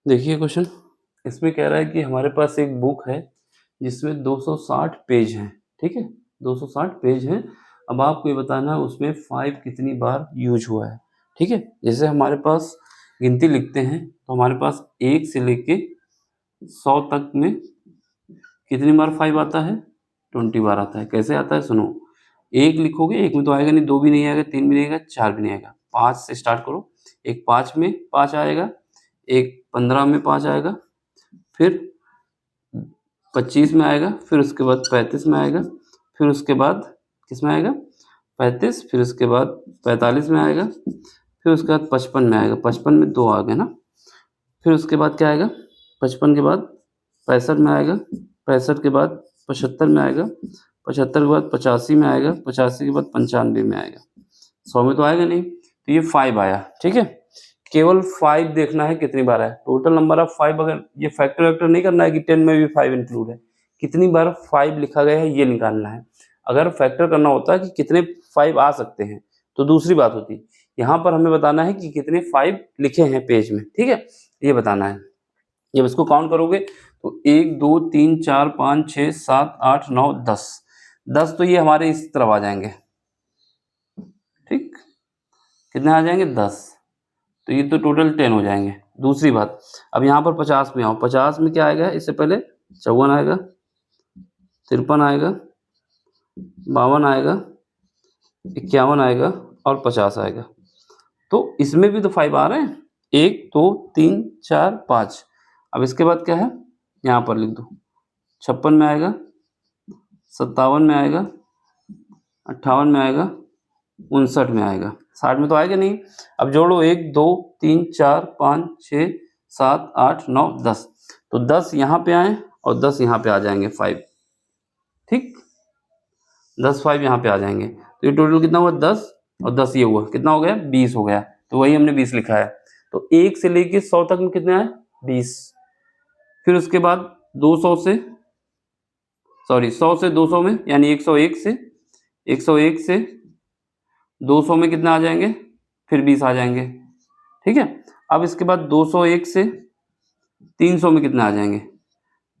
देखिए क्वेश्चन, इसमें कह रहा है कि हमारे पास एक बुक है जिसमें 260 पेज हैं, ठीक है, 260 पेज हैं। अब आपको ये बताना है उसमें 5 कितनी बार यूज हुआ है, ठीक है। जैसे हमारे पास गिनती लिखते हैं तो हमारे पास 1 से लेके 100 तक में कितनी बार 5 आता है, 20 बार आता है। कैसे आता है सुनो, 1 लिखोगे, 1 में तो आएगा नहीं, 2 भी नहीं आएगा, 3 भी नहीं आएगा, 4 भी नहीं आएगा, 5 से स्टार्ट करो। एक 5 में 5 आएगा, एक 15 में 5 आएगा, फिर 25 में आएगा, फिर उसके बाद 35 में आएगा, फिर उसके बाद किस में आएगा 35, फिर उसके बाद 45 में आएगा, फिर उसके बाद 55 में आएगा, 55 में 2 आ गए ना। फिर उसके बाद क्या आएगा, 55 के बाद 65 में आएगा, 65 के बाद 75 में आएगा, 75 के बाद 85 में आएगा, 85 के बाद 95 में आएगा। 100 में तो आएगा नहीं, तो ये 5 आया, ठीक है। केवल 5 देखना है कितनी बार है, टोटल नंबर ऑफ 5। अगर ये फैक्टर वैक्टर नहीं करना है कि 10 में भी 5 इंक्लूड है, कितनी बार 5 लिखा गया है ये निकालना है। अगर फैक्टर करना होता है कि कितने 5 आ सकते हैं तो दूसरी बात होती, यहाँ पर हमें बताना है कि कितने 5 लिखे हैं पेज में, ठीक है, ये बताना है। जब इसको काउंट करोगे तो 1 2 3 4 5 6 7 8 9 10, 10 तो ये हमारे इस तरफ आ जाएंगे, ठीक, कितने आ जाएंगे 10, तो ये तो टोटल 10 हो जाएंगे। दूसरी बात, अब यहाँ पर 50 में आओ, 50 में क्या आएगा, इससे पहले 54 आएगा, 53 आएगा, 52 आएगा, 51 आएगा और 50 आएगा। तो इसमें भी तो 5 आ रहे हैं, 1 2 3 4 5। अब इसके बाद क्या है, यहाँ पर लिख दो, 56 में आएगा, 57 में आएगा, 58 में आएगा, 59 में आएगा, 60 में तो आएगा नहीं। अब जोड़ो, 1 2 3 4 5 6 7 8 9 10, तो 10 यहाँ पे आए और 10 यहाँ पे आ जाएंगे 5, ठीक, 10 5 यहाँ पे आ जाएंगे। तो ये टोटल कितना हुआ 10 और 10 ये हुआ, कितना हो गया 20 हो गया, तो वही हमने 20 लिखा है। तो 1 से लेके 100 तक में कितने आए 20, फिर उसके बाद 200 से 100 से 200 में, यानी 101 से 200 में कितना आ जाएंगे, फिर 20 आ जाएंगे, ठीक है। अब इसके बाद 201 से 300 में कितने आ जाएंगे,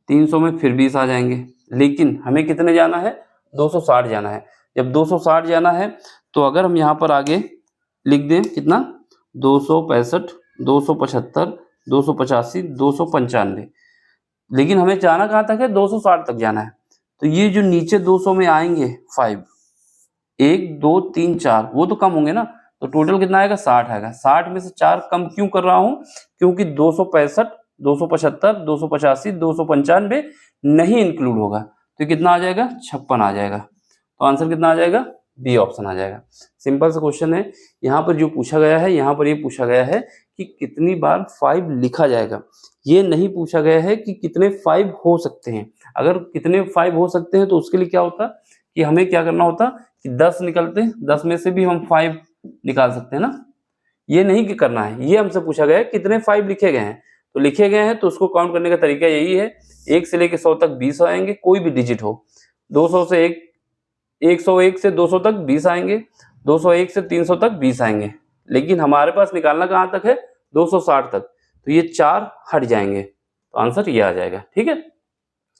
300 में फिर 20 आ जाएंगे। लेकिन हमें कितने जाना है, 260 जाना है। जब 260 जाना है तो अगर हम यहाँ पर आगे लिख दें कितना, 265 275 285 295, लेकिन हमें जाना कहाँ तक है, 260 तक जाना है। तो ये जो नीचे 200 में आएंगे 5, 1 2 3 4, वो तो कम होंगे ना, तो टोटल कितना आएगा 60 आएगा। 60 में से 4 कम क्यों कर रहा हूं, क्योंकि 265 275 285 295 नहीं इंक्लूड होगा, तो कितना आ जाएगा 56 आ जाएगा। तो आंसर कितना आ जाएगा, बी ऑप्शन आ जाएगा। सिंपल सा क्वेश्चन है। यहाँ पर जो पूछा गया है, यहाँ पर ये पूछा गया है कि कितनी बार 5 लिखा जाएगा, ये नहीं पूछा गया है कि कितने 5 हो सकते हैं। अगर कितने 5 हो सकते हैं तो उसके लिए क्या होता कि हमें क्या करना होता कि 10 निकलते, 10 में से भी हम 5 निकाल सकते हैं ना, ये नहीं कि करना है। ये हमसे पूछा गया है कितने 5 लिखे गए हैं, तो लिखे गए हैं तो उसको काउंट करने का तरीका यही है, 1 से लेके 100 तक 20 आएंगे, कोई भी डिजिट हो। 200 से 101 से 200 तक 20 आएंगे, 201 से 300 तक 20 आएंगे, लेकिन हमारे पास निकालना कहाँ तक है, 260 तक, तो ये 4 हट जाएंगे, तो आंसर ये आ जाएगा। ठीक है,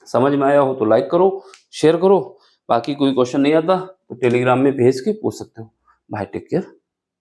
समझ में आया हो तो लाइक करो, शेयर करो। बाकी कोई क्वेश्चन नहीं आता तो टेलीग्राम में भेज के पूछ सकते हो। Bye, take care.